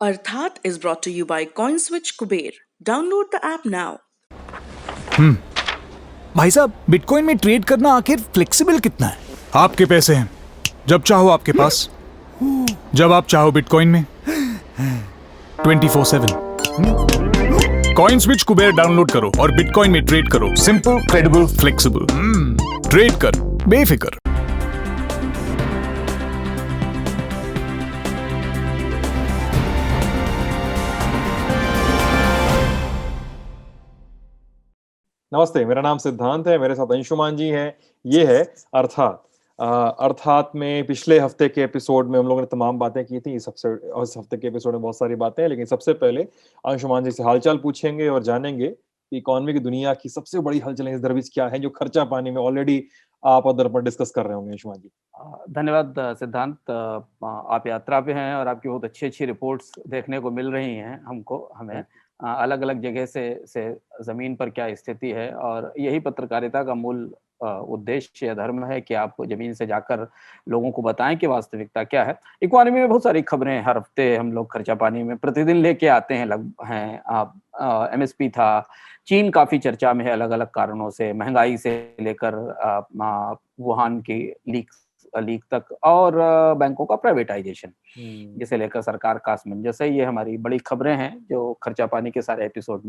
Arthat is brought to you by CoinSwitch Kuber. Download the app now. भाई साहब, bitcoin में trade करना आखिर फ्लेक्सिबल कितना है? आपके पैसे हैं, जब चाहो आपके पास, जब आप चाहो बिटकॉइन में 24/7। कॉइन स्विच कुबेर डाउनलोड करो और बिटकॉइन में ट्रेड करो। Simple, credible, flexible. ट्रेड कर बेफिक्र। नमस्ते, मेरा नाम सिद्धांत है, मेरे साथ अंशुमान जी हैं। ये है अर्थात। अर्थात में पिछले हफ्ते के एपिसोड में हम लोगों ने तमाम बातें की थी। इस हफ्ते के एपिसोड में बहुत सारी बातें हैं, लेकिन सबसे पहले अंशुमान जी से हालचाल पूछेंगे और जानेंगे कि इकोनॉमी की दुनिया की सबसे बड़ी हलचलें इस दरबीच क्या है, जो खर्चा पानी में ऑलरेडी आप अदर पर डिस्कस कर रहे होंगे। अंशुमान जी, धन्यवाद सिद्धांत। आप यात्रा पे हैं और आपकी बहुत अच्छी रिपोर्ट्स देखने को मिल रही हैं हमें अलग अलग जगह से जमीन पर क्या स्थिति है, और यही पत्रकारिता का मूल उद्देश्य या धर्म है कि आप जमीन से जाकर लोगों को बताएं कि वास्तविकता क्या है। इकोनॉमी में बहुत सारी खबरें हर हफ्ते हम लोग खर्चा पानी में प्रतिदिन लेके आते हैं। एमएसपी था, चीन काफी चर्चा में है अलग अलग कारणों से, महंगाई से लेकर वुहान की लीक तक, और बैंकों का प्राइवेटाइजेशन जिसे लेकर सरकार का असमंजस है। ये हमारी बड़ी खबरें हैं जो खर्चा पानी के सारे एपिसोड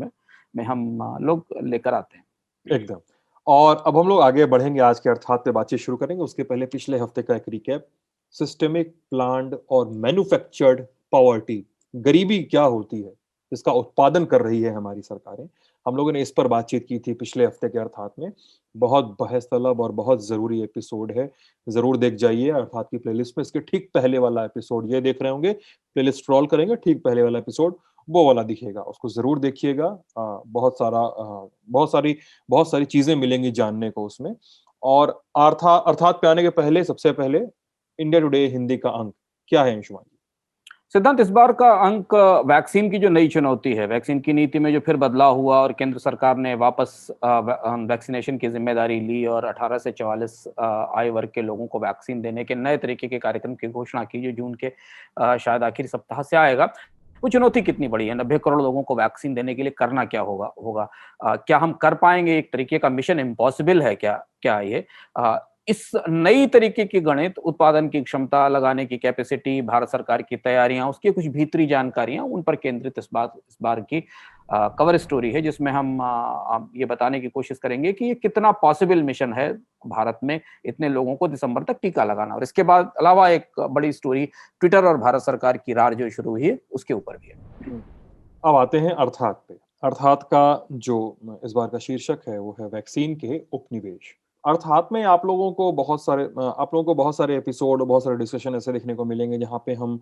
में हम लोग लेकर आते हैं। एकदम। और अब हम लोग आगे बढ़ेंगे, आज के अर्थात पे बातचीत शुरू करेंगे। उसके पहले पिछले हफ्ते का एक रिकैप। सिस्टेमिक, प्लान्ड और मैन्युफैक्चर्ड पॉवर्टी, गरीबी क्या होती है, इसका उत्पादन कर रही है हमारी सरकारें। हम लोगों ने इस पर बातचीत की थी पिछले हफ्ते के अर्थात में। बहुत बहस तलब और बहुत जरूरी एपिसोड है, जरूर देख जाइए अर्थात की प्लेलिस्ट में। इसके ठीक पहले वाला एपिसोड ये देख रहे होंगे, प्लेलिस्ट स्क्रॉल करेंगे, ठीक पहले वाला एपिसोड वो वाला दिखेगा, उसको जरूर देखिएगा। बहुत सारी चीजें मिलेंगी जानने को उसमें। और अर्थात पे आने के पहले सबसे पहले इंडिया टुडे हिंदी का अंक क्या है अंशुमान जी? सिद्धांत, इस बार का अंक वैक्सीन की जो नई चुनौती है, वैक्सीन की नीति में जो फिर बदलाव हुआ और केंद्र सरकार ने वापस वैक्सीनेशन की जिम्मेदारी ली और 18 से 44 आयु वर्ग के लोगों को वैक्सीन देने के नए तरीके के कार्यक्रम की घोषणा की, जो जून के शायद आखिरी सप्ताह से आएगा। वो चुनौती कितनी बड़ी है? 90 करोड़ लोगों को वैक्सीन देने के लिए करना क्या होगा? क्या हम कर पाएंगे? एक तरीके का मिशन इम्पॉसिबल है क्या ये? इस नई तरीके की गणित, उत्पादन की क्षमता, लगाने की कैपेसिटी, भारत सरकार की तैयारियां, उसकी कुछ भीतरी जानकारियां, उन पर केंद्रित इस बार की कवर स्टोरी है, जिसमें हम ये बताने की कोशिश करेंगे कि ये कितना पॉसिबल मिशन है भारत में इतने लोगों को दिसंबर तक टीका लगाना। और इसके बाद अलावा एक बड़ी स्टोरी ट्विटर और भारत सरकार की रार जो शुरू हुई है उसके ऊपर भी है। अब आते हैं अर्थात पे। अर्थात का जो इस बार का शीर्षक है वो है वैक्सीन के उपनिवेश। अर्थात में आप लोगों को बहुत सारे एपिसोड, बहुत सारे डिस्कशन ऐसे देखने को मिलेंगे जहां पे हम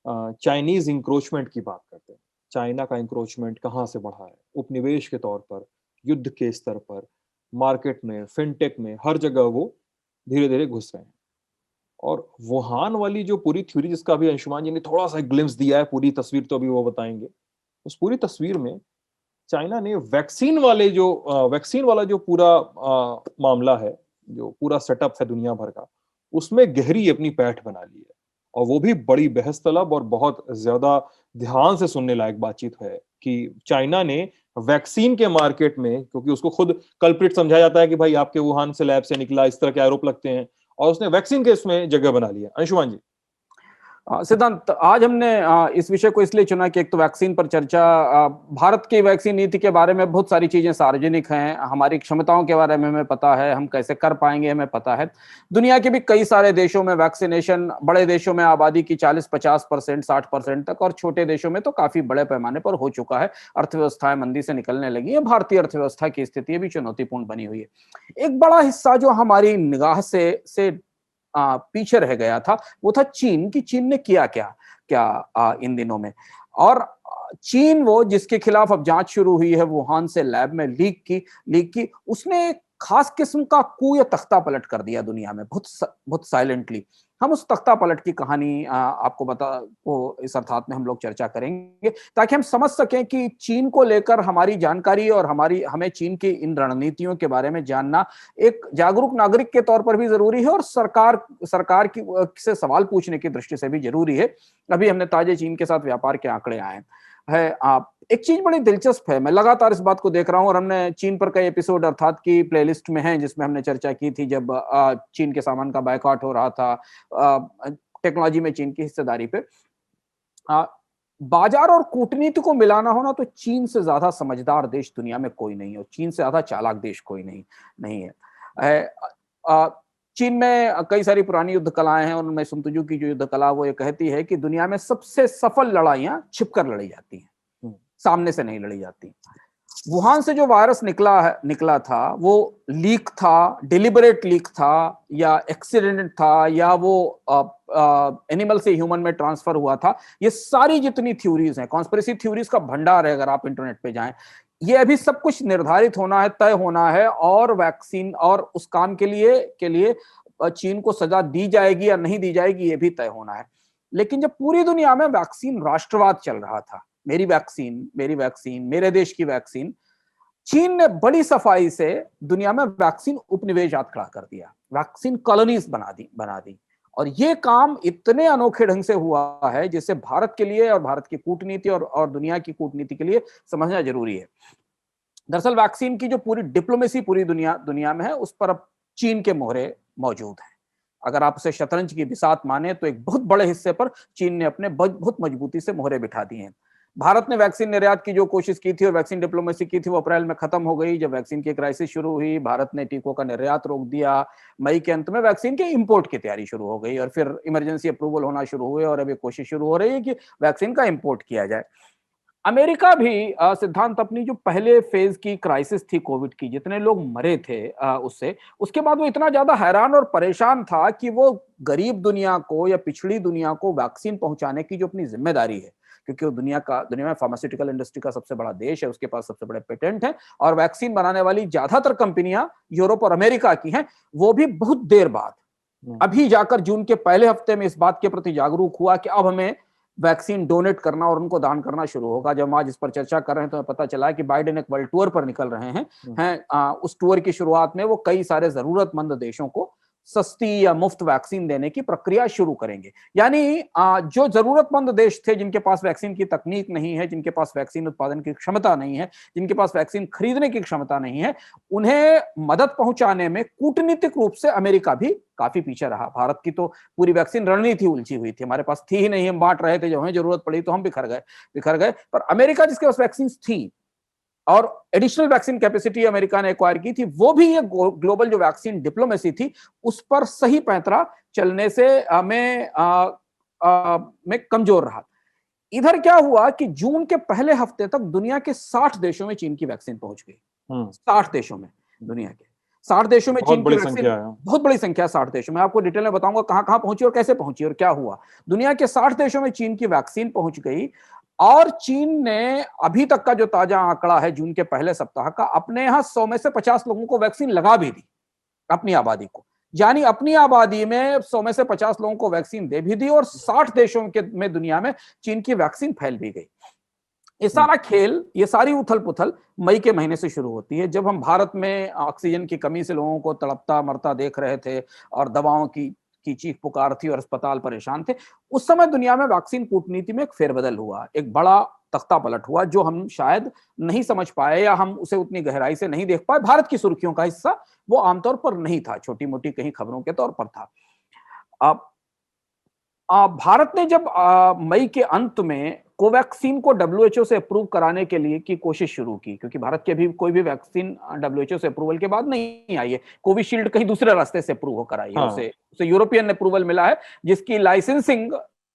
चाइनीज इंक्रोचमेंट की बात करते हैं। चाइना का इंक्रोचमेंट कहाँ से बढ़ा है, उपनिवेश के तौर पर, युद्ध के स्तर पर, मार्केट में, फिनटेक में, हर जगह वो धीरे धीरे घुस रहे हैं। और वुहान वाली जो पूरी थ्योरी, जिसका अभी अंशुमान जी ने थोड़ा सा ग्लिम्स दिया है, पूरी तस्वीर तो अभी वो बताएंगे। उस पूरी तस्वीर में चाइना ने वैक्सीन वाला जो पूरा मामला है, जो पूरा सेटअप है दुनिया भर का, उसमें गहरी अपनी पैठ बना ली है। और वो भी बड़ी बहस तलब और बहुत ज्यादा ध्यान से सुनने लायक बातचीत है कि चाइना ने वैक्सीन के मार्केट में, क्योंकि उसको खुद कल्प्रिट समझा जाता है कि भाई आपके वुहान से लैब से निकला, इस तरह के आरोप लगते हैं, और उसने वैक्सीन के इसमें जगह बना लिया। अंशुमान जी, सिद्धांत, आज हमने इस विषय को इसलिए चुना कि एक तो वैक्सीन पर चर्चा, भारत की वैक्सीन नीति के बारे में बहुत सारी चीजें सार्वजनिक हैं, हमारी क्षमताओं के बारे में हमें पता है, हम कैसे कर पाएंगे हमें पता है। दुनिया के भी कई सारे देशों में वैक्सीनेशन, बड़े देशों में आबादी की 40-50%, 60% तक, और छोटे देशों में तो काफी बड़े पैमाने पर हो चुका है। अर्थव्यवस्थाएं मंदी से निकलने लगी है, भारतीय अर्थव्यवस्था की स्थिति भी चुनौतीपूर्ण बनी हुई है। एक बड़ा हिस्सा जो हमारी निगाह से पीछे रह गया था वो था चीन की। चीन ने किया क्या इन दिनों में? और चीन, वो जिसके खिलाफ अब जांच शुरू हुई है, वुहान से लैब में लीक की, उसने एक खास किस्म का कू या तख्ता पलट कर दिया दुनिया में, बहुत साइलेंटली। हम उस तख्ता पलट की कहानी को इस अर्थात में हम लोग चर्चा करेंगे, ताकि हम समझ सकें कि चीन को लेकर हमारी जानकारी और हमें चीन की इन रणनीतियों के बारे में जानना एक जागरूक नागरिक के तौर पर भी जरूरी है, और सरकार की से सवाल पूछने की दृष्टि से भी जरूरी है। अभी हमने ताजे चीन के साथ व्यापार के आंकड़े आए है। आप एक चीज बड़ी दिलचस्प है, मैं लगातार इस बात को देख रहा हूं, और हमने चीन पर कई एपिसोड अर्थात की प्लेलिस्ट में हैं जिसमें हमने चर्चा की थी जब चीन के सामान का बायकॉट हो रहा था, टेक्नोलॉजी में चीन की हिस्सेदारी पे। बाजार और कूटनीति को मिलाना होना तो चीन से ज्यादा समझदार देश दुनिया में कोई नहीं है, और चीन से ज्यादा चालाक देश कोई नहीं है। चीन में कई सारी पुरानी युद्ध कलाएं हैं, और उनमें sun tzu की जो युद्ध कला वो ये कहती है कि दुनिया में सबसे सफल लड़ाइयां छिपकर लड़ी जाती हैं, सामने से नहीं लड़ी जाती। वुहान से जो वायरस निकला था वो लीक था, डिलिबरेट लीक था, या एक्सीडेंट था, या वो एनिमल से ह्यूमन में ट्रांसफर हुआ था, ये सारी जितनी थ्योरीज हैं, कॉन्स्पिरेसी थ्योरीज का भंडार है, अगर आप इंटरनेट पे जाएं, ये अभी सब कुछ निर्धारित होना है, तय होना है, और वैक्सीन और उस काम के लिए चीन को सजा दी जाएगी या नहीं दी जाएगी ये भी तय होना है। लेकिन जब पूरी दुनिया में वैक्सीन राष्ट्रवाद चल रहा था, मेरी वैक्सीन, मेरे देश की वैक्सीन, चीन ने बड़ी सफाई से दुनिया में वैक्सीन उपनिवेशात खड़ा कर दिया, वैक्सीन कॉलोनीज बना दी। और ये काम इतने अनोखे ढंग से हुआ है जिसे भारत के लिए और भारत की कूटनीति और दुनिया की कूटनीति के लिए समझना जरूरी है। दरअसल वैक्सीन की जो पूरी डिप्लोमेसी पूरी दुनिया में है, उस पर अब चीन के मोहरे मौजूद हैं। अगर आप उसे शतरंज की बिसात माने तो एक बहुत बड़े हिस्से पर चीन ने अपने बहुत मजबूती से मोहरे बिठा दिए हैं। भारत ने वैक्सीन निर्यात की जो कोशिश की थी और वैक्सीन डिप्लोमेसी की थी वो अप्रैल में खत्म हो गई। जब वैक्सीन की क्राइसिस शुरू हुई, भारत ने टीकों का निर्यात रोक दिया। मई के अंत में वैक्सीन के इंपोर्ट की तैयारी शुरू हो गई और फिर इमरजेंसी अप्रूवल होना शुरू हुए और अब एक कोशिश शुरू हो रही है कि वैक्सीन का इंपोर्ट किया जाए। अमेरिका भी सिद्धांत अपनी जो पहले फेज की क्राइसिस थी कोविड की, जितने लोग मरे थे उसके बाद वो इतना ज्यादा हैरान और परेशान था कि वो गरीब दुनिया को या पिछड़ी दुनिया को वैक्सीन पहुंचाने की जो अपनी जिम्मेदारी है, क्योंकि वो दुनिया में फार्मास्यूटिकल इंडस्ट्री का सबसे बड़ा देश है, उसके पास सबसे बड़े पेटेंट हैं और वैक्सीन बनाने वाली ज्यादातर कंपनियां यूरोप और अमेरिका की हैं, वो भी बहुत देर बाद अभी जाकर जून के पहले हफ्ते में इस बात के प्रति जागरूक हुआ कि अब हमें वैक्सीन डोनेट करना और उनको दान करना शुरू होगा। जब हम आज इस पर चर्चा कर रहे हैं तो पता चला है कि बाइडेन एक वर्ल्ड टूर पर निकल रहे हैं। उस टूर की शुरुआत में वो कई सारे जरूरतमंद देशों को सस्ती या मुफ्त वैक्सीन देने की प्रक्रिया शुरू करेंगे। यानी जो जरूरतमंद देश थे, जिनके पास वैक्सीन की तकनीक नहीं है, जिनके पास वैक्सीन उत्पादन की क्षमता नहीं है, जिनके पास वैक्सीन खरीदने की क्षमता नहीं है, उन्हें मदद पहुंचाने में कूटनीतिक रूप से अमेरिका भी काफी पीछे रहा। भारत की तो पूरी वैक्सीन रणनीति उलझी हुई थी, हमारे पास थी ही नहीं, हम बांट रहे थे, जब हमें जरूरत पड़ी तो हम बिखर गए। पर अमेरिका जिसके पास वैक्सीन थी और एडिशनल वैक्सीन कैपेसिटी अमेरिका ने एक्वायर की थी, वो भी ये ग्लोबल जो वैक्सीन डिप्लोमेसी थी उस पर सही पैंतरा चलने से में कमजोर रहा। इधर क्या हुआ कि जून के पहले हफ्ते तक दुनिया के 60 देशों में चीन की वैक्सीन पहुंच गई। 60 देशों में, दुनिया के 60 देशों में चीन की वैक्सीन, बहुत बड़ी संख्या, 60 देशों में। आपको डिटेल में बताऊंगा कहां कहां पहुंची और कैसे पहुंची और क्या हुआ। दुनिया के 60 देशों में चीन की वैक्सीन पहुंच गई और चीन ने अभी तक का जो ताजा आंकड़ा है जून के पहले सप्ताह का, अपने यहां 100 में से 50 लोगों को वैक्सीन लगा भी दी, अपनी आबादी को। यानी अपनी आबादी में 100 में से 50 लोगों को वैक्सीन दे भी दी और 60 देशों में दुनिया में चीन की वैक्सीन फैल भी गई। ये सारा खेल, ये सारी उथल पुथल मई के महीने से शुरू होती है, जब हम भारत में ऑक्सीजन की कमी से लोगों को तड़पता मरता देख रहे थे और दवाओं की चीख पुकार थी और अस्पताल परेशान थे। उस समय दुनिया में वैक्सीन कूटनीति में एक फेरबदल हुआ, एक बड़ा तख्ता पलट हुआ जो हम शायद नहीं समझ पाए या हम उसे उतनी गहराई से नहीं देख पाए। भारत की सुर्खियों का हिस्सा वो आमतौर पर नहीं था, छोटी मोटी कहीं खबरों के तौर पर था। भारत ने जब मई के अंत में कोवैक्सीन को डब्ल्यूएचओ से अप्रूव कराने के लिए की कोशिश शुरू की, क्योंकि भारत की अभी कोई भी वैक्सीन डब्ल्यूएचओ से अप्रूवल के बाद नहीं आई है। कोविशील्ड कहीं दूसरे रास्ते से अप्रूव होकर आई है, उसे यूरोपियन अप्रूवल मिला है, जिसकी लाइसेंसिंग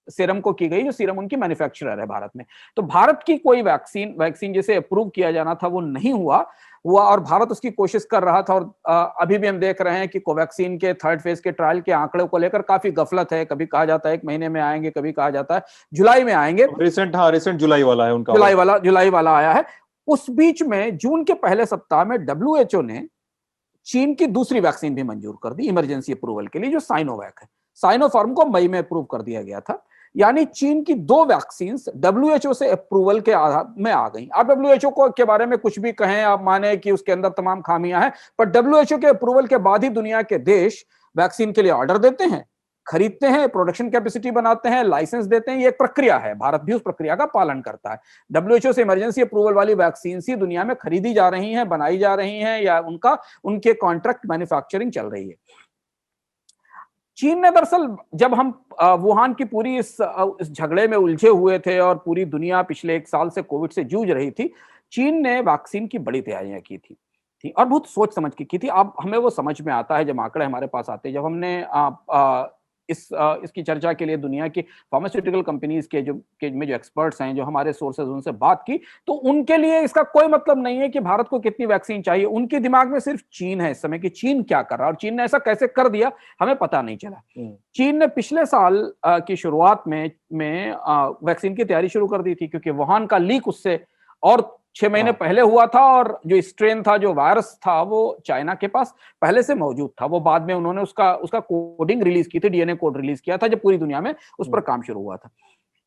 सीरम को की गई, जो सीरम उनकी मैन्युफैक्चरर है भारत में। तो भारत की कोई वैक्सीन जिसे अप्रूव किया जाना था वो नहीं हुआ और भारत उसकी कोशिश कर रहा था। और अभी भी हम देख रहे हैं कि कोवैक्सीन के 3rd फेज के ट्रायल के आंकड़ों को लेकर काफी गफलत है। कभी कहा जाता है 1 महीने में आएंगे, कभी कहा जाता है जुलाई में आएंगे। रिसेंट जुलाई वाला है उनका, जुलाई वाला आया है। उस बीच में जून के पहले सप्ताह में डब्ल्यूएचओ ने चीन की दूसरी वैक्सीन भी मंजूर कर दी इमरजेंसी अप्रूवल के लिए, जो साइनोवैक है। साइनोफार्म को मई में अप्रूव कर दिया गया था। यानी चीन की 2 वैक्सीन डब्ल्यूएचओ से अप्रूवल के आधार में आ गई। आप डब्ल्यूएचओ को के बारे में कुछ भी कहें, आप माने कि उसके अंदर तमाम खामियां हैं, पर डब्ल्यूएचओ के अप्रूवल के बाद ही दुनिया के देश वैक्सीन के लिए ऑर्डर देते हैं, खरीदते हैं, प्रोडक्शन कैपेसिटी बनाते हैं, लाइसेंस देते हैं। ये एक प्रक्रिया है, भारत भी उस प्रक्रिया का पालन करता है। डब्ल्यूएचओ से इमरजेंसी अप्रूवल वाली वैक्सीन ही दुनिया में खरीदी जा रही हैं, बनाई जा रही हैं, या उनके कॉन्ट्रैक्ट मैन्युफैक्चरिंग चल रही है। चीन ने दरअसल, जब हम वुहान की पूरी इस झगड़े में उलझे हुए थे और पूरी दुनिया पिछले 1 साल से कोविड से जूझ रही थी, चीन ने वैक्सीन की बड़ी तैयारियां की थी और बहुत सोच समझ के की थी। अब हमें वो समझ में आता है जब आंकड़े हमारे पास आते हैं। जब हमने इसकी चर्चा के लिए दुनिया की फार्मास्यूटिकल कंपनीज के जो एक्सपर्ट्स हैं, जो हमारे सोर्सेज, उनसे बात की, तो उनके लिए इसका कोई मतलब नहीं है कि भारत को कितनी वैक्सीन चाहिए। उनके दिमाग में सिर्फ चीन है इस समय, कि चीन क्या कर रहा है और चीन ने ऐसा कैसे कर दिया हमें पता नहीं चला। चीन ने पिछले साल की शुरुआत में वैक्सीन की तैयारी शुरू कर दी थी, क्योंकि वुहान का लीक उससे और 6 महीने पहले हुआ था, और जो स्ट्रेन था, जो वायरस था, वो चाइना के पास पहले से मौजूद था। वो बाद में उन्होंने उसका कोडिंग रिलीज की थी, डीएनए कोड रिलीज किया था, जब पूरी दुनिया में उस पर काम शुरू हुआ था।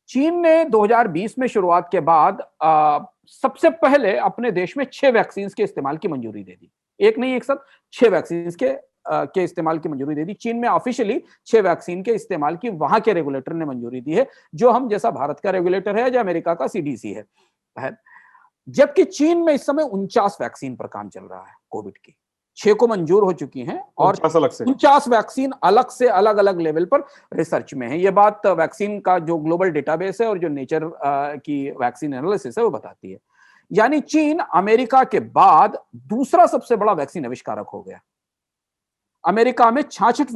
चीन ने 2020 में शुरुआत के बाद सबसे पहले अपने देश में 6 वैक्सीन के इस्तेमाल की मंजूरी दे दी। एक नहीं, एक साथ 6 वैक्सीन के इस्तेमाल की मंजूरी दे दी। चीन में ऑफिशियली 6 वैक्सीन के इस्तेमाल की वहां के रेगुलेटर ने मंजूरी दी है, जो हम जैसा भारत का रेगुलेटर है, या अमेरिका का सीडीसी है। जबकि चीन में इस समय 49 वैक्सीन पर काम चल रहा है कोविड की। 6 को मंजूर हो चुकी हैं और 49 वैक्सीन अलग से अलग अलग लेवल पर रिसर्च में है। ये बात वैक्सीन का जो ग्लोबल डेटाबेस है और जो नेचर की वैक्सीन एनालिसिस है वो बताती है। यानी चीन अमेरिका के बाद दूसरा सबसे बड़ा वैक्सीन आविष्कारक हो गया। अमेरिका में 66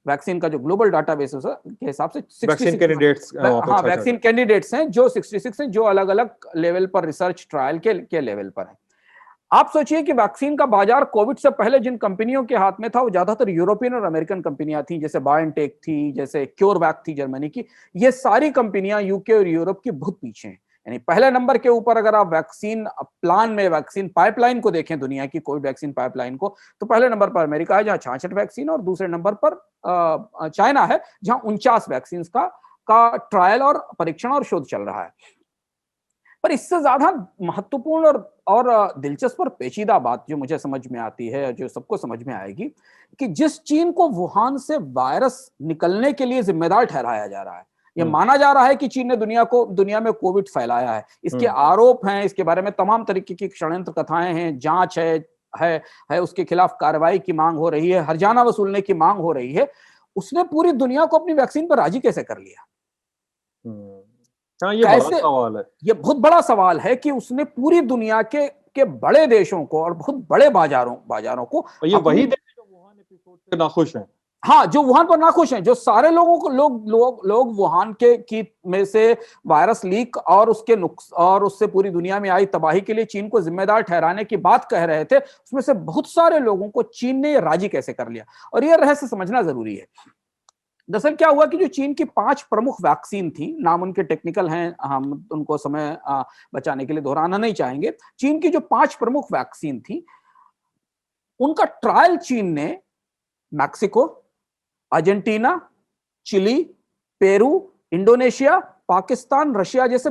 वैक्सीन का जो ग्लोबल डाटाबेस के हिसाब से वैक्सीन कैंडिडेट्स हैं, जो 66 हैं, जो अलग अलग लेवल पर रिसर्च ट्रायल के लेवल पर है। आप सोचिए कि वैक्सीन का बाजार कोविड से पहले जिन कंपनियों के हाथ में था, वो ज्यादातर यूरोपियन और अमेरिकन कंपनियां थी, जैसे बायोटेक थी, जैसे क्योरवैक थी जर्मनी की। ये सारी कंपनियां यूके और यूरोप की बहुत पीछे हैं। यानी पहले नंबर के ऊपर अगर आप वैक्सीन प्लान में वैक्सीन पाइपलाइन को देखें, दुनिया की कोविड वैक्सीन पाइपलाइन को, तो पहले नंबर पर अमेरिका है, जहां 66 वैक्सीन, और दूसरे नंबर पर चाइना है, जहां 49 वैक्सीन का ट्रायल और परीक्षण और शोध चल रहा है। पर इससे ज्यादा महत्वपूर्ण और दिलचस्प और पेचीदा बात जो मुझे समझ में आती है, जो सबको समझ में आएगी, कि जिस चीन को वुहान से वायरस निकलने के लिए जिम्मेदार ठहराया जा रहा है, ये माना जा रहा है कि चीन ने दुनिया में कोविड फैलाया है, इसके आरोप हैं, इसके बारे में तमाम तरीके की षड्यंत्र कथाएं हैं, जांच है, उसके खिलाफ कार्रवाई की मांग हो रही है, हर्जाना वसूलने की मांग हो रही है। उसने पूरी दुनिया को अपनी वैक्सीन पर राजी कैसे कर लिया? ये बड़ा सवाल है। ये बहुत बड़ा सवाल है कि उसने पूरी दुनिया के बड़े देशों को और बहुत बड़े बाजारों को, ये वही देश जो वुहान एपिसोड से नाखुश हैं। हाँ, जो वुहान पर नाखुश हैं, जो सारे लोगों को लोग वुहान की में से वायरस लीक और उसके और उससे पूरी दुनिया में आई तबाही के लिए चीन को जिम्मेदार ठहराने की बात कह रहे थे, उसमें से बहुत सारे लोगों को चीन ने राजी कैसे कर लिया, और यह रहस्य समझना जरूरी है। दरअसल क्या हुआ कि जो चीन की 5 प्रमुख वैक्सीन थी, नाम उनके टेक्निकल हैं, हम उनको समय बचाने के लिए दोहराना नहीं चाहेंगे। चीन की जो 5 प्रमुख वैक्सीन थी, उनका ट्रायल चीन ने Mexico, Argentina, Chile, Peru, Indonesia, Pakistan, Russia जैसे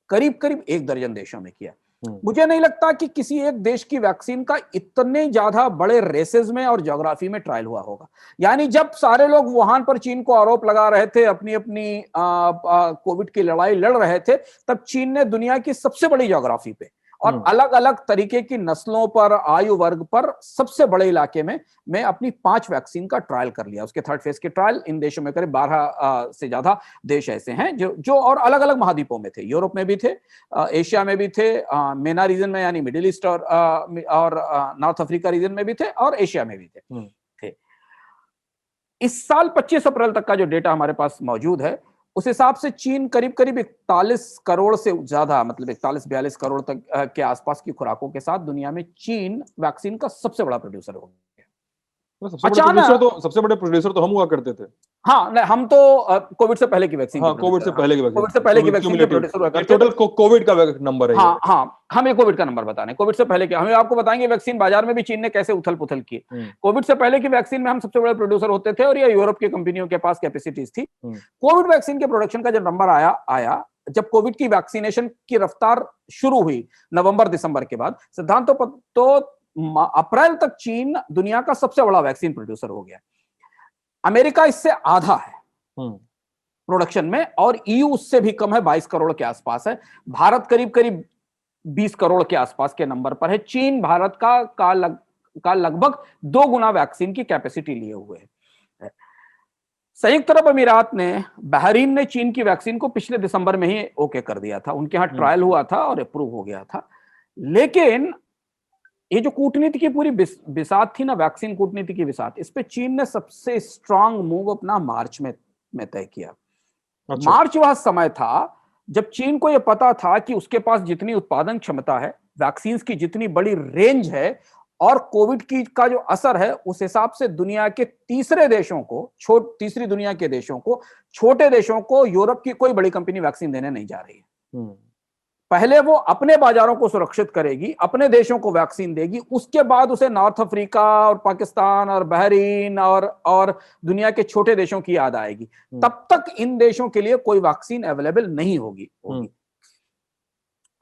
करीब 1 दर्जन देशों में किया। मुझे नहीं लगता कि किसी एक देश की वैक्सीन का इतने ज्यादा बड़े रेसेस में और ज्योग्राफी में ट्रायल हुआ होगा। यानी जब सारे लोग वुहान पर चीन को आरोप लगा रहे थे, अपनी कोविड की लड़ाई लड़ रहे थे, तब चीन ने दुनिया की सबसे बड़ी ज्योग्राफी पे और अलग अलग तरीके की नस्लों पर, आयु वर्ग पर, सबसे बड़े इलाके में अपनी 5 वैक्सीन का ट्रायल कर लिया। उसके 3rd फेज के ट्रायल इन देशों में करीब 12 से ज्यादा देश ऐसे हैं जो और अलग अलग महाद्वीपों में थे। यूरोप में भी थे, एशिया में भी थे, मेना रीजन में यानी मिडिल ईस्ट और नॉर्थ अफ्रीका रीजन में भी थे, और एशिया में भी थे। इस साल 25 अप्रैल तक का जो डेटा हमारे पास मौजूद है, उस हिसाब से चीन करीब 41 करोड़ से ज्यादा, मतलब 41-42 करोड़ तक के आसपास की खुराकों के साथ दुनिया में चीन वैक्सीन का सबसे बड़ा प्रोड्यूसर हो गया। अचानक सबसे बड़े प्रोड्यूसर तो हम हुआ करते थे। हाँ नहीं, हम तो कोविड से पहले की वैक्सीन हाँ, कोविड से पहले की वैक्सीन, कोविड से पहले की वैक्सीन के प्रोड्यूसर हुआ करते थे। टोटल कोविड का नंबर है। हाँ हाँ, हम ये कोविड का नंबर बता रहे हैं। कोविड से पहले के हमें आपको बताएंगे वैक्सीन बाजार में भी चीन ने कैसे उथल पुथल की। कोविड से पहले की वैक्सीन में हम सबसे बड़े प्रोड्यूसर होते थे और ये यूरोप की कंपनियों के पास कैपेसिटीज थी। कोविड वैक्सीन के प्रोडक्शन का जब नंबर आया जब कोविड की वैक्सीनेशन की रफ्तार शुरू हुई नवंबर दिसंबर के बाद, सिद्धांत तो अप्रैल तक चीन दुनिया का सबसे बड़ा वैक्सीन प्रोड्यूसर हो गया। अमेरिका इससे आधा है प्रोडक्शन में और ईयू उससे भी कम है, 22 करोड़ के आसपास है। भारत करीब करीब 20 करोड़ के आसपास के नंबर पर है। चीन भारत का लगभग 2 गुना वैक्सीन की कैपेसिटी लिए हुए है। संयुक्त अरब अमीरात ने, बहरीन ने चीन की वैक्सीन को पिछले दिसंबर में ही ओके कर दिया था। उनके यहां ट्रायल हुआ था और अप्रूव हो गया था। लेकिन ये जो कूटनीति की पूरी बिसात थी ना, वैक्सीन कूटनीति की बिसात, इस पे चीन ने सबसे स्ट्रांग मूव अपना मार्च में तय किया। अच्छा। मार्च वह समय था जब चीन को यह पता था कि उसके पास जितनी उत्पादन क्षमता है, वैक्सीन की जितनी बड़ी रेंज है और कोविड की का जो असर है, उस हिसाब से दुनिया के तीसरी दुनिया के देशों को, छोटे देशों को यूरोप की कोई बड़ी कंपनी वैक्सीन देने नहीं जा रही है। पहले वो अपने बाजारों को सुरक्षित करेगी, अपने देशों को वैक्सीन देगी, उसके बाद उसे नॉर्थ अफ्रीका और पाकिस्तान और बहरीन और दुनिया के छोटे देशों की याद आएगी। तब तक इन देशों के लिए कोई वैक्सीन अवेलेबल नहीं होगी।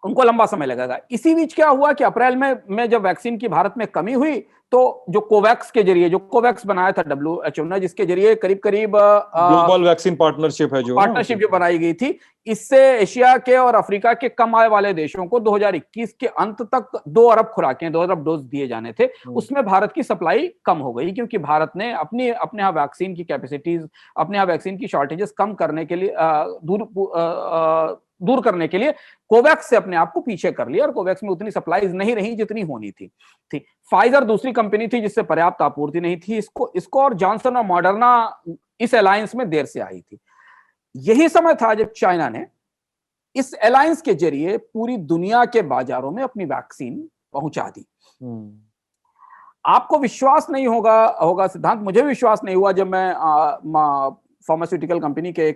उनको लंबा समय लगेगा। इसी बीच क्या हुआ कि अप्रैल में जब वैक्सीन की भारत में कमी हुई तो जो कोवैक्स के जरिए, जो कोवैक्स बनाया था WHO ने, जिसके जरिए करीब ग्लोबल वैक्सीन पार्टनरशिप है जो बनाई गई थी, इससे एशिया के और अफ्रीका के कम आय वाले देशों को 2021 के अंत तक 2 अरब खुराकें, 2 अरब डोज दिए जाने थे। उसमें भारत की सप्लाई कम हो गई क्योंकि भारत ने अपने यहाँ वैक्सीन की कैपेसिटीज, अपने यहाँ वैक्सीन की शॉर्टेजेस कम करने के लिए, दूर करने के लिए कोवैक्स से अपने आप को पीछे कर लिया और कोवैक्स में उतनी सप्लाईज नहीं रही जितनी होनी थी। फाइजर दूसरी कंपनी थी जिससे पर्याप्त आपूर्ति नहीं थी। इसको और जॉनसन और मॉडर्ना इस अलायंस में देर से आई थी। यही समय था जब चाइना ने इस अलायंस के जरिए पूरी दुनिया के बाजारों में अपनी वैक्सीन पहुंचा दी। आपको विश्वास नहीं होगा सिद्धांत, मुझे भी विश्वास नहीं हुआ जब मैं फार्मास्यूटिकल कंपनी के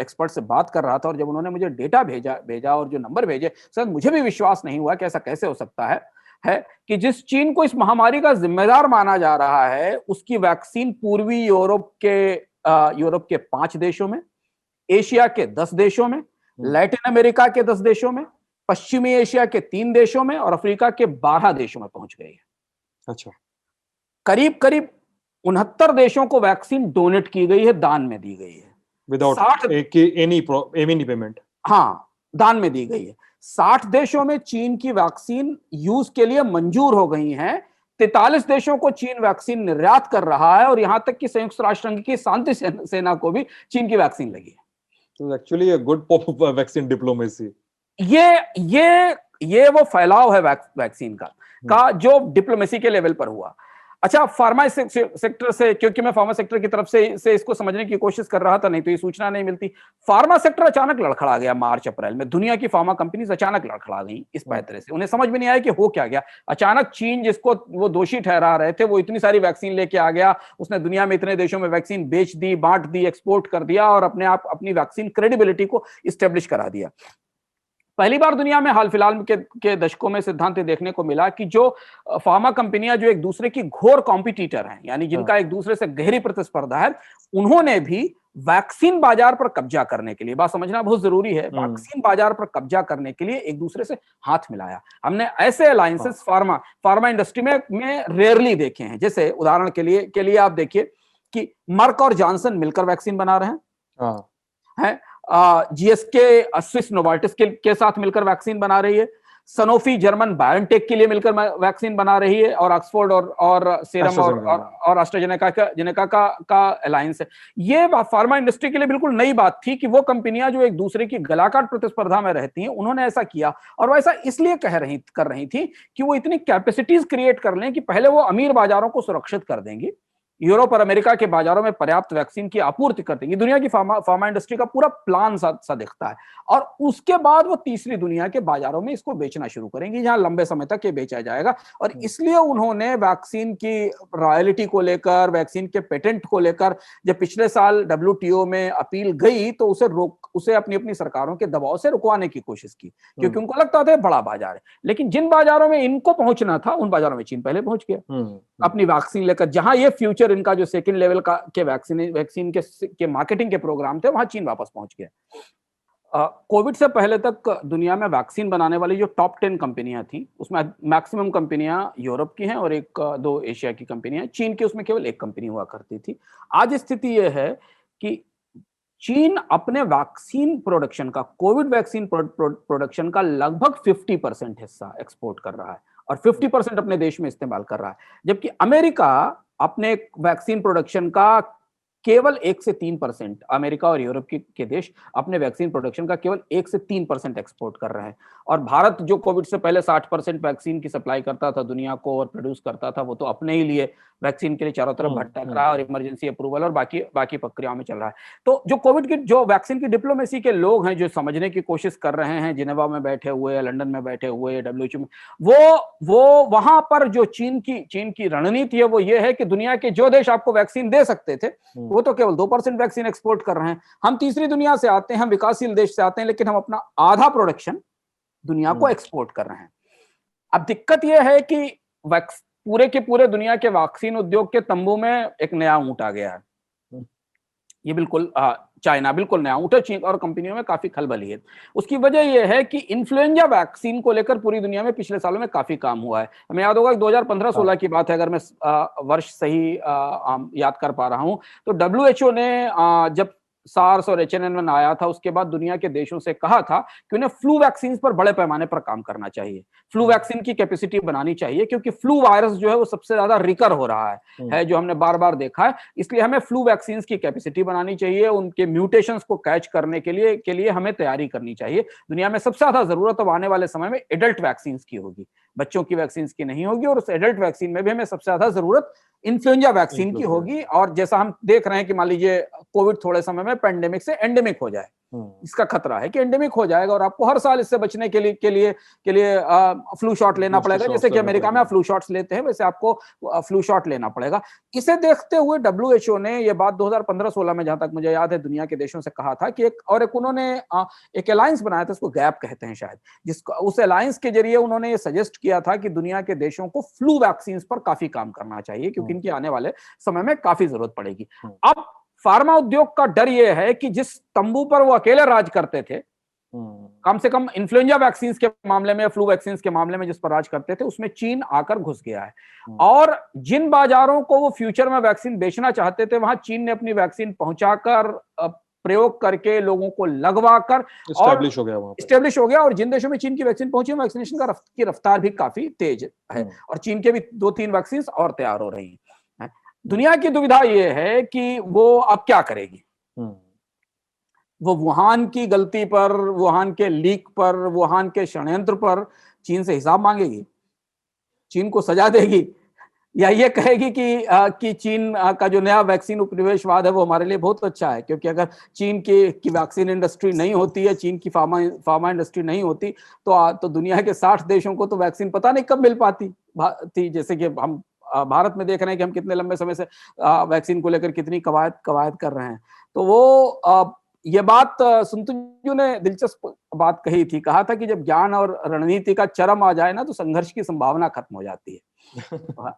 एक्सपर्ट से बात कर रहा था और जब उन्होंने मुझे डेटा भेजा और जो नंबर भेजे, सर मुझे भी विश्वास नहीं हुआ कि ऐसा कैसे हो सकता है कि जिस चीन को इस महामारी का जिम्मेदार माना जा रहा है, उसकी वैक्सीन पूर्वी यूरोप के 5 देशों में, एशिया के 10 देशों में, लैटिन अमेरिका के 10 देशों में, पश्चिमी एशिया के 3 देशों में और अफ्रीका के 12 देशों में पहुंच गई है। अच्छा। करीब 69 देशों को वैक्सीन डोनेट की गई है, दान में दी गई है, विदाउट एनी पेमेंट। हाँ, दान में दी गई है। 60 देशों में चीन की वैक्सीन यूज के लिए मंजूर हो गई हैं। 43 देशों को चीन वैक्सीन निर्यात कर रहा है और यहां तक कि संयुक्त राष्ट्र संघ की शांति सेना को भी चीन की वैक्सीन लगी है। तो actually a good vaccine diplomacy. ये वो फैलाव है वैक्सीन का जो डिप्लोमेसी के लेवल पर हुआ। अच्छा, फार्मा सेक्टर से, क्योंकि मैं फार्मा सेक्टर की तरफ से इसको समझने की कोशिश कर रहा था, नहीं तो ये सूचना नहीं मिलती। फार्मा सेक्टर अचानक लड़खड़ा गया मार्च अप्रैल में। दुनिया की फार्मा कंपनीज अचानक लड़खड़ा गई इस पैतरे से। उन्हें समझ में नहीं आया कि हो क्या गया। अचानक चीन, जिसको वो दोषी ठहरा रहे थे, वो इतनी सारी वैक्सीन लेके आ गया। उसने दुनिया में इतने देशों में वैक्सीन बेच दी, बांट दी, एक्सपोर्ट कर दिया और अपनी वैक्सीन क्रेडिबिलिटी को स्टेब्लिश करा दिया। पहली बार दुनिया में हाल फिलहाल के दशकों में सिद्धांत देखने को मिला कि जो फार्मा कंपनियां जो एक दूसरे की घोर कॉम्पिटिटर हैं, यानी जिनका एक दूसरे से गहरी प्रतिस्पर्धा है, उन्होंने भी वैक्सीन बाजार पर कब्जा करने के लिए, बात समझना बहुत जरूरी है, वैक्सीन बाजार पर कब्जा करने के लिए एक दूसरे से हाथ मिलाया। हमने ऐसे अलायंसेस फार्मा इंडस्ट्री में रेयरली देखे हैं। जैसे उदाहरण के लिए आप देखिए कि मर्क और जॉनसन मिलकर वैक्सीन बना रहे हैं, जीएसके स्विस नोवार्टिस के साथ मिलकर वैक्सीन बना रही है, सनोफी जर्मन बायोटेक के लिए मिलकर वैक्सीन बना रही है, और ऑक्सफोर्ड और सीरम और एस्ट्राजेनेका का अलायंस है। ये फार्मा इंडस्ट्री के लिए बिल्कुल नई बात थी कि वो कंपनियां जो एक दूसरे की गलाकाट प्रतिस्पर्धा में रहती हैं, उन्होंने ऐसा किया। और वो ऐसा इसलिए कर रही थी कि वो इतनी कैपेसिटीज क्रिएट कर लें कि पहले वो अमीर बाजारों को सुरक्षित कर देंगी, यूरोप और अमेरिका के बाजारों में पर्याप्त वैक्सीन की आपूर्ति कर देंगी। दुनिया की फार्मा इंडस्ट्री का पूरा प्लान सा दिखता है। और उसके बाद वो तीसरी दुनिया के बाजारों में इसको बेचना शुरू करेंगी, जहां लंबे समय तक ये बेचा जाएगा। और इसलिए उन्होंने वैक्सीन की रॉयल्टी को लेकर, वैक्सीन के पेटेंट को लेकर जब पिछले साल WTO में अपील गई तो उसे अपनी अपनी सरकारों के दबाव से रुकवाने की कोशिश की, क्योंकि उनको लगता था बड़ा बाजार है। लेकिन जिन बाजारों में इनको पहुंचना था उन बाजारों में चीन पहले पहुंच गया अपनी वैक्सीन लेकर। जहां ये फ्यूचर इनका जो सेकंड लेवल का के वैक्सीन के मार्केटिंग के प्रोग्राम थे, वहां चीन वापस पहुंच गया। कोविड से पहले तक दुनिया में वैक्सीन बनाने वाली जो टॉप 10 कंपनियां थी, उसमें मैक्सिमम कंपनियां यूरोप की हैं और एक दो एशिया की कंपनियां। चीन की उसमें केवल एक कंपनी हुआ करती थी। आज स्थिति यह है कि चीन अपने वैक्सीन प्रोडक्शन का, कोविड वैक्सीन प्रोडक्शन का लगभग 50% हिस्सा एक्सपोर्ट कर रहा है और 50% अपने देश में इस्तेमाल कर रहा है। जबकि अमेरिका अपने वैक्सीन प्रोडक्शन का केवल 1 से 3%, अमेरिका और यूरोप के देश अपने वैक्सीन प्रोडक्शन का केवल 1 से 3% एक्सपोर्ट कर रहे हैं। और भारत जो कोविड से पहले 60% वैक्सीन की सप्लाई करता था दुनिया को और प्रोड्यूस करता था, वो तो अपने ही लिए वैक्सीन के लिए चारों तरफ भटक रहा है और इमरजेंसी अप्रूवल और बाकी प्रक्रियाओं में चल रहा है। तो जो कोविड की, जो वैक्सीन की डिप्लोमेसी के लोग हैं, जो समझने की कोशिश कर रहे हैं, जिनेवा में बैठे हुए, लंदन में बैठे हुए, WHO में, वो वहां पर जो चीन की रणनीति है वो ये है कि दुनिया के जो देश आपको वैक्सीन दे सकते थे वो तो केवल 2% वैक्सीन एक्सपोर्ट कर रहे हैं। हम तीसरी दुनिया से आते हैं, हम विकासशील देश से आते हैं, लेकिन हम अपना आधा प्रोडक्शन दुनिया को एक्सपोर्ट कर रहे हैं। अब दिक्कत यह है कि पूरे के पूरे दुनिया के वैक्सीन उद्योग के तंबू में एक नया ऊंट आ गया है। ये बिल्कुल चाइना बिल्कुल नया ऊंट है। चीन और कंपनियों में काफी खलबली है। उसकी वजह यह है कि इन्फ्लुएंजा वैक्सीन को लेकर पूरी दुनिया में पिछले सालों में काफी काम हुआ है। हमें याद होगा 2015-16 की बात है, अगर मैं वर्ष सही याद कर पा रहा हूं, तो WHO ने जब सार्स और H1N1 आया था, उसके बाद दुनिया के देशों से कहा था कि उन्हें फ्लू वैक्सीन पर बड़े पैमाने पर काम करना चाहिए, फ्लू वैक्सीन की कैपेसिटी बनानी चाहिए, क्योंकि फ्लू वायरस जो है वो सबसे ज्यादा रिकर हो रहा है जो हमने बार बार देखा है। इसलिए हमें फ्लू वैक्सीन की कैपेसिटी बनानी चाहिए, उनके म्यूटेशंस को कैच करने के लिए हमें तैयारी करनी चाहिए। दुनिया में सबसे ज्यादा जरूरत अब आने वाले समय में एडल्ट वैक्सीन की होगी, बच्चों की वैक्सीन की नहीं होगी। और उस एडल्ट वैक्सीन में भी हमें सबसे ज्यादा जरूरत इन्फ्लुएंजा वैक्सीन की होगी। और जैसा हम देख रहे हैं कि मान लीजिए कोविड थोड़े समय में पेंडेमिक से एंडेमिक हो जाए, इसका खतरा है कि एंडेमिक हो जाएगा और आपको हर साल इससे बचने के लिए फ्लू शॉट लेना पड़ेगा। जैसे कि अमेरिका में आप फ्लू शॉट्स लेते हैं, वैसे आपको फ्लू शॉट लेना पड़ेगा। इसे देखते हुए WHO ने ये बात 2015-16 में, जहां तक मुझे याद है, दुनिया के देशों से कहा था कि उन्होंने एक अलायंस बनाया था, उसको गैप कहते हैं शायद, जिसको उस अलायंस के जरिए उन्होंने ये सजेस्ट किया था कि दुनिया के देशों को फ्लू वैक्सीन पर काफी काम करना चाहिए, क्योंकि इनकी आने वाले समय में काफी जरूरत पड़ेगी। अब फार्मा उद्योग का डर यह है कि जिस तंबू पर वो अकेले राज करते थे, कम से कम इन्फ्लुएंजा वैक्सीन के मामले में, फ्लू वैक्सीन के मामले में जिस पर राज करते थे, उसमें चीन आकर घुस गया है। और जिन बाजारों को वो फ्यूचर में वैक्सीन बेचना चाहते थे, वहां चीन ने अपनी वैक्सीन पहुंचाकर, प्रयोग करके, लोगों को लगवाकर स्टेब्लिश हो गया। और जिन देशों में चीन की वैक्सीन पहुंची, वैक्सीनेशन की रफ्तार भी काफी तेज है और चीन के भी 2-3 वैक्सीन और तैयार हो रही है। दुनिया की दुविधा यह है कि वो अब क्या करेगी। वो वुहान की गलती पर, वुहान के लीक पर, वुहान के षड्यंत्र पर चीन से हिसाब मांगेगी, चीन को सजा देगी, या ये कहेगी कि चीन का जो नया वैक्सीन उपनिवेशवाद है वो हमारे लिए बहुत अच्छा है। क्योंकि अगर चीन की वैक्सीन इंडस्ट्री नहीं होती है, चीन की फार्मा इंडस्ट्री नहीं होती, तो दुनिया के 60 देशों को तो वैक्सीन पता नहीं कब मिल पाती थी। जैसे कि हम भारत में देख रहे हैं कि हम कितने लंबे समय से वैक्सीन को लेकर कितनी कवायद कर रहे हैं। तो वो ये बात सुन तजू ने दिलचस्प बात कही थी, कहा था कि जब ज्ञान और रणनीति का चरम आ जाए ना, तो संघर्ष की संभावना खत्म हो जाती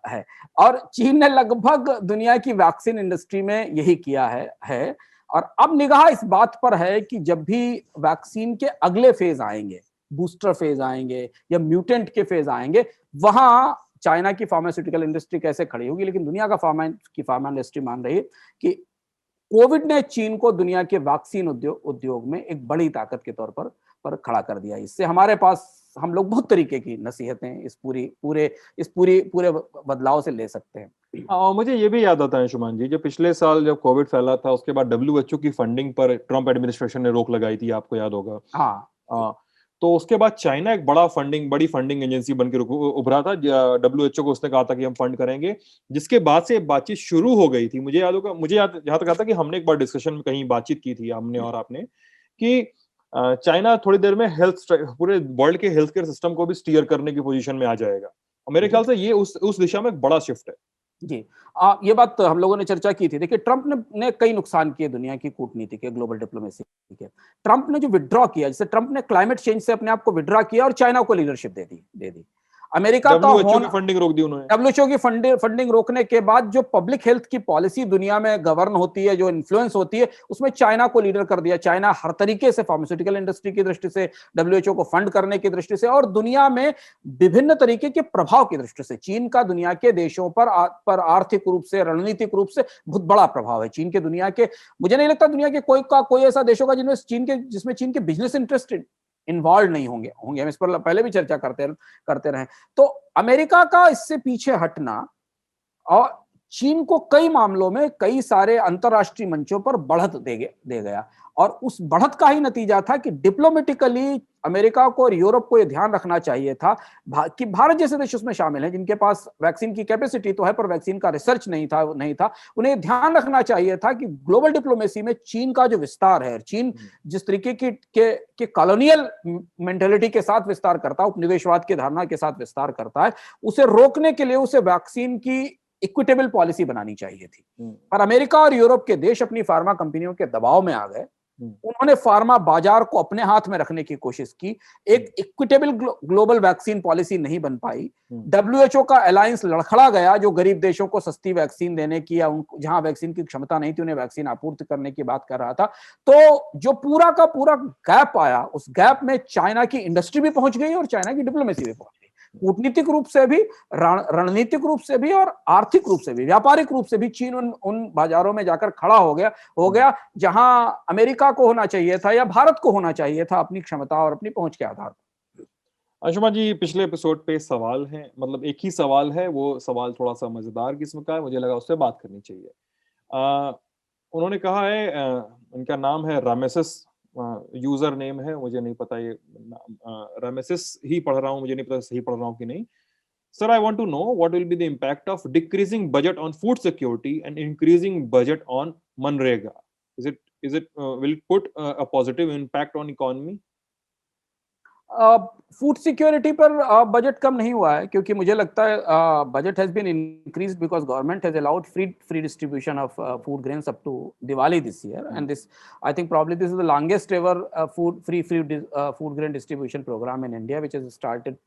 है। और चीन ने लगभग दुनिया की वैक्सीन इंडस्ट्री में यही किया है। और अब निगाह इस बात पर है कि जब भी वैक्सीन के अगले फेज आएंगे, बूस्टर फेज आएंगे या म्यूटेंट के फेज आएंगे, वहां चाइना की फार्मास्यूटिकल इंडस्ट्री कैसे खड़ी होगी। लेकिन दुनिया का फार्मा इंडस्ट्री मान रही है कि कोविड ने चीन को दुनिया के वैक्सीन उद्योग में एक बड़ी ताकत के तौर पर खड़ा कर दिया। इससे हमारे पास हम लोग बहुत तरीके की नसीहतें इस पूरे बदलाव से ले सकते हैं। मुझे ये भी याद आता है शुमान जी, जब पिछले साल जब कोविड फैला था, उसके बाद WHO की फंडिंग पर ट्रंप एडमिनिस्ट्रेशन ने रोक लगाई थी, आपको याद होगा। हाँ। तो उसके बाद चाइना एक बड़ी फंडिंग एजेंसी बनकर उभरा था। डब्ल्यूएचओ को उसने कहा था कि हम फंड करेंगे, जिसके बाद से बातचीत शुरू हो गई थी। मुझे याद जहां तक आता कि हमने एक बार डिस्कशन में कहीं बातचीत की थी, हमने और आपने, कि चाइना थोड़ी देर में पूरे वर्ल्ड के हेल्थ केयर सिस्टम को भी स्टीयर करने की पोजीशन में आ जाएगा। और मेरे ख्याल से ये उस दिशा में एक बड़ा शिफ्ट है। जी, ये बात हम लोगों ने चर्चा की थी। देखिए, ट्रंप ने कई नुकसान किए दुनिया की कूटनीति के, ग्लोबल डिप्लोमेसी के। ट्रंप ने जो विथड्रॉ किया, जैसे ट्रंप ने क्लाइमेट चेंज से अपने आप को विथड्रॉ किया और चाइना को लीडरशिप दे दी। अमेरिका का डब्ल्यूएचओ की फंडिंग रोक दी उन्होंने। डब्ल्यूएचओ की फंडिंग रोकने के बाद जो पब्लिक हेल्थ की पॉलिसी दुनिया में गवर्न होती है, जो इन्फ्लुएंस होती है, उसमें चाइना को लीडर कर दिया। चाइना हर तरीके से, फार्मास्यूटिकल इंडस्ट्री की दृष्टि से, डब्ल्यूएचओ को फंड करने की दृष्टि से और दुनिया में विभिन्न तरीके के प्रभाव की दृष्टि से, चीन का दुनिया के देशों पर आर्थिक रूप से, रणनीतिक रूप से बहुत बड़ा प्रभाव है। चीन के दुनिया के, मुझे नहीं लगता दुनिया के कोई ऐसा देशों का जिसमें चीन के बिजनेस इंटरेस्ट इन्वॉल्व नहीं होंगे। हम इस पर पहले भी चर्चा करते रहे। तो अमेरिका का इससे पीछे हटना और चीन को कई मामलों में कई सारे अंतरराष्ट्रीय मंचों पर बढ़त दे गया। और उस बढ़त का ही नतीजा था कि डिप्लोमेटिकली अमेरिका को और यूरोप को यह ध्यान रखना चाहिए था कि भारत जैसे देश उसमें शामिल हैं, जिनके पास वैक्सीन की कैपेसिटी तो है पर वैक्सीन का रिसर्च नहीं था। उन्हें ध्यान रखना चाहिए था कि ग्लोबल डिप्लोमेसी में चीन का जो विस्तार है, चीन जिस तरीके के कॉलोनियल मेंटेलिटी के साथ विस्तार करता है, उपनिवेशवाद की धारणा के साथ विस्तार करता है, उसे रोकने के लिए उसे वैक्सीन की इक्विटेबल पॉलिसी बनानी चाहिए थी। पर अमेरिका और यूरोप के देश अपनी फार्मा कंपनियों के दबाव में आ गए। उन्होंने फार्मा बाजार को अपने हाथ में रखने की कोशिश की। एक इक्विटेबल ग्लोबल वैक्सीन पॉलिसी नहीं बन पाई। डब्ल्यूएचओ का अलायंस लड़खड़ा गया, जो गरीब देशों को सस्ती वैक्सीन देने की या जहां वैक्सीन की क्षमता नहीं थी उन्हें वैक्सीन आपूर्ति करने की बात कर रहा था। तो जो पूरा का पूरा गैप आया, उस गैप में चाइना की इंडस्ट्री भी पहुंच गई और चाइना की डिप्लोमेसी भी पहुंच गई। कूटनीतिक रूप से भी, रणनीतिक रूप से भी और आर्थिक रूप से भी, व्यापारिक रूप से भी चीन उन बाजारों में जाकर खड़ा हो गया जहां अमेरिका को होना चाहिए था या भारत को होना चाहिए था अपनी क्षमता और अपनी पहुंच के आधार पर। अंशुमान जी, पिछले एपिसोड पे सवाल है, मतलब एक ही सवाल है, वो सवाल थोड़ा सा मजेदार किस्म का है, मुझे लगा उससे बात करनी चाहिए। उन्होंने कहा है, उनका नाम है रामेसिस, यूजर नेम है, मुझे नहीं पता ये रामेसिस ही पढ़ रहा हूँ, मुझे नहीं पता सही पढ़ रहा हूँ कि नहीं। Sir, I want to know what will be the impact of decreasing budget on food security and increasing budget on MNREGA. Is it will put a positive impact on economy? Food security पर budget कम नहीं हुआ है, क्योंकि मुझे लगता है budget has been increased because government has allowed free distribution of food grains up to Diwali this year, and this I think probably this is the longest ever food grain distribution program in India, which has started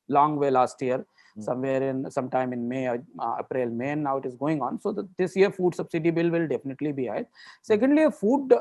long way last year, sometime in May, April, May, and now it is going on. So this year food subsidy bill will definitely be high. Secondly, food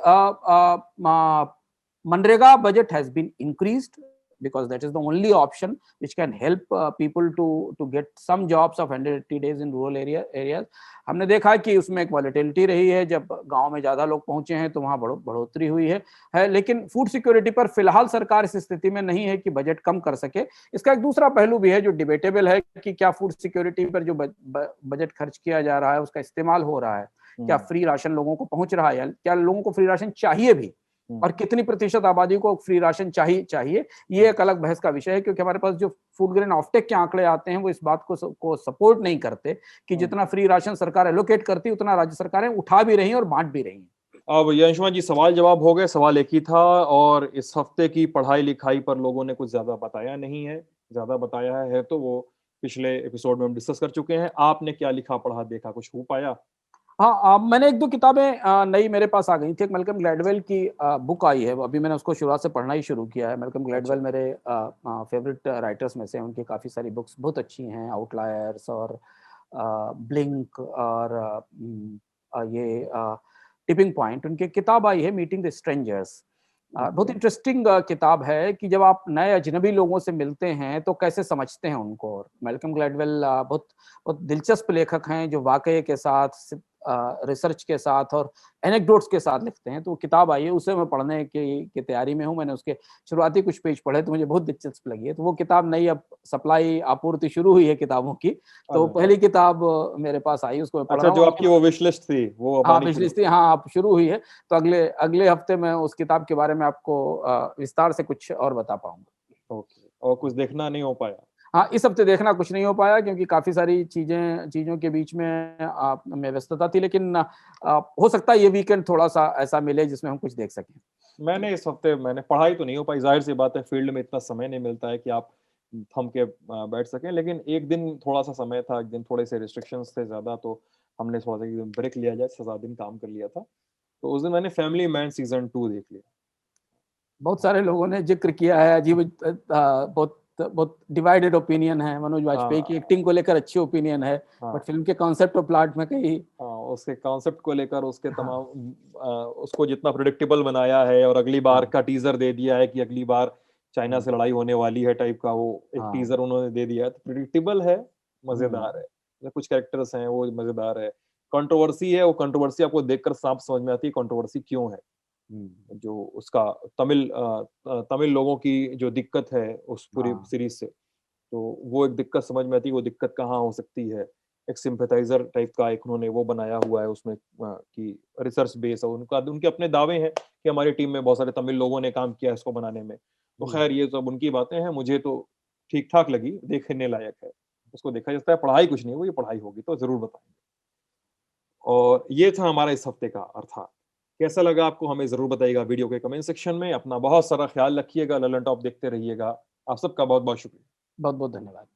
Manrega budget has been increased because that is the only option which can help people to get some jobs of 180 days in rural areas. हमने देखा कि उसमें एक volatility रही है, जब गांव में ज्यादा लोग पहुंचे हैं तो वहां बढ़ोतरी हुई है। लेकिन फूड सिक्योरिटी पर फिलहाल सरकार इस स्थिति में नहीं है कि बजट कम कर सके। इसका एक दूसरा पहलू भी है जो डिबेटेबल है कि क्या फूड सिक्योरिटी पर जो बजट खर्च किया जा रहा है उसका इस्तेमाल हो रहा है, क्या फ्री राशन लोगों को पहुंच रहा है, क्या लोगों को फ्री राशन चाहिए भी, और कितनी प्रतिशत आबादी को फ्री राशन चाहिए। ये एक अलग बहस का विषय है, क्योंकि हमारे पास जो फूड ग्रेन ऑफटेक के आंकड़े आते हैं वो इस बात को सपोर्ट नहीं करते कि जितना फ्री राशन सरकार एलोकेट करती उतना राज्य सरकारें उठा भी रही हैं और बांट भी रही हैं। अब अंशुमान जी, सवाल जवाब हो गए। सवाल एक ही था और इस हफ्ते की पढ़ाई लिखाई पर लोगों ने कुछ ज्यादा बताया नहीं है। ज्यादा बताया है तो वो पिछले एपिसोड में हम डिस्कस कर चुके हैं। आपने क्या लिखा, पढ़ा, देखा, कुछ हो पाया? हाँ, मैंने एक दो किताबें नई मेरे पास आ गई थी। एक मेल्कम ग्लैडवेल की बुक आई है, अभी मैंने उसको शुरुआत से पढ़ना ही शुरू किया है। मेल्कम ग्लैडवेल मेरे फेवरेट राइटर्स में से, उनकी काफ़ी सारी बुक्स बहुत अच्छी हैं, आउटलायर्स और ब्लिंक और ये टिपिंग पॉइंट। उनकी किताब आई है मीटिंग द स्ट्रेंजर्स। बहुत इंटरेस्टिंग किताब है कि जब आप नए अजनबी लोगों से मिलते हैं तो कैसे समझते हैं उनको। और मेल्कम ग्लैडवेल बहुत दिलचस्प लेखक हैं जो वाकये के साथ, रिसर्च के साथ और एनेक्डोट्स के साथ लिखते हैं। तो किताब आई है, उसे मैं पढ़ने की तैयारी में हूँ। मैंने उसके शुरुआती कुछ पेज पढ़े तो मुझे बहुत दिलचस्प लगी है। तो वो किताब नई, अब सप्लाई आपूर्ति शुरू हुई है किताबों की, तो पहली किताब मेरे पास आई, उसको मैं पढ़ रहा हूँ। जो आपकी वो विश लिस्ट थी वो विश लिस्ट थी, हाँ, अब शुरू हुई है। तो अगले हफ्ते में उस किताब के बारे में आपको विस्तार से कुछ और बता पाऊंगा। ओके, और कुछ देखना नहीं हो पाया? हाँ, इस हफ्ते देखना कुछ नहीं हो पाया क्योंकि काफ़ी सारी चीज़ों के बीच में में व्यस्तता थी, लेकिन हो सकता है ये वीकेंड थोड़ा-सा ऐसा मिले जिसमें हम कुछ देख सकें। मैंने इस हफ्ते मैंने पढ़ाई तो नहीं हो पाई, ज़ाहिर-सी बात है फील्ड में इतना समय नहीं मिलता है कि आप थम के बैठ सकें, लेकिन एक दिन थोड़ा-सा समय था, एक दिन थोड़े से रिस्ट्रिक्शंस थे ज़्यादा, तो हमने थोड़ा-सा एक दिन ब्रेक लिया जाए, 7 दिन काम कर लिया था। तो उस दिन मैंने फैमिली मैन सीज़न 2 देख लिया। बहुत सारे लोगों ने ज़िक्र किया है, बहुत बहुत डिवाइडेड ओपिनियन है, मनोज वाजपेयी की हाँ, एक्टिंग को लेकर अच्छी ओपिनियन है, हाँ। बट फ़िल्म के कॉन्सेप्ट और प्लॉट में कहीं हाँ, उसके कॉन्सेप्ट को लेकर उसके हाँ, उसको जितना प्रेडिक्टेबल बनाया है और अगली बार हाँ, का टीज़र दे दिया है कि अगली बार चाइना हुँ, से लड़ाई होने वाली है टाइप का वो एक हाँ, टीज़र उन्होंने दे दिया है, तो प्रेडिक्टेबल है, हुँ, मज़ेदार है। मतलब कुछ कैरेक्टर्स हैं वो मज़ेदार है। कंट्रोवर्सी है, वो कंट्रोवर्सी आपको देखकर साफ समझ में आती है कंट्रोवर्सी क्यों है। हुँ, जो उसका तमिल लोगों की जो दिक्कत है उस पूरी हाँ, सीरीज़ से, तो वो एक दिक्कत समझ में आती है, वो दिक्कत कहाँ हो सकती है। एक सिम्पैथाइज़र टाइप का एक उन्होंने वो बनाया हुआ है उसमें कि रिसर्च बेस है उनका, उनके अपने दावे हैं कि हमारी टीम में बहुत सारे तमिल लोगों ने काम किया है इसको बनाने में। तो हुँ, ख़ैर ये सब उनकी बातें हैं, मुझे तो ठीक-ठाक लगी, देखने लायक है। उसको देखा जा सकता है, पढ़ाई कुछ नहीं हुई, ये पढ़ाई होगी तो ज़रूर बताएँगे। और ये था हमारा इस हफ़्ते का अर्थात। कैसा लगा आपको हमें ज़रूर बताइएगा वीडियो के कमेंट सेक्शन में। अपना बहुत सारा ख़्याल रखिएगा, ललन टॉप देखते रहिएगा। आप सबका बहुत-बहुत शुक्रिया। बहुत-बहुत धन्यवाद।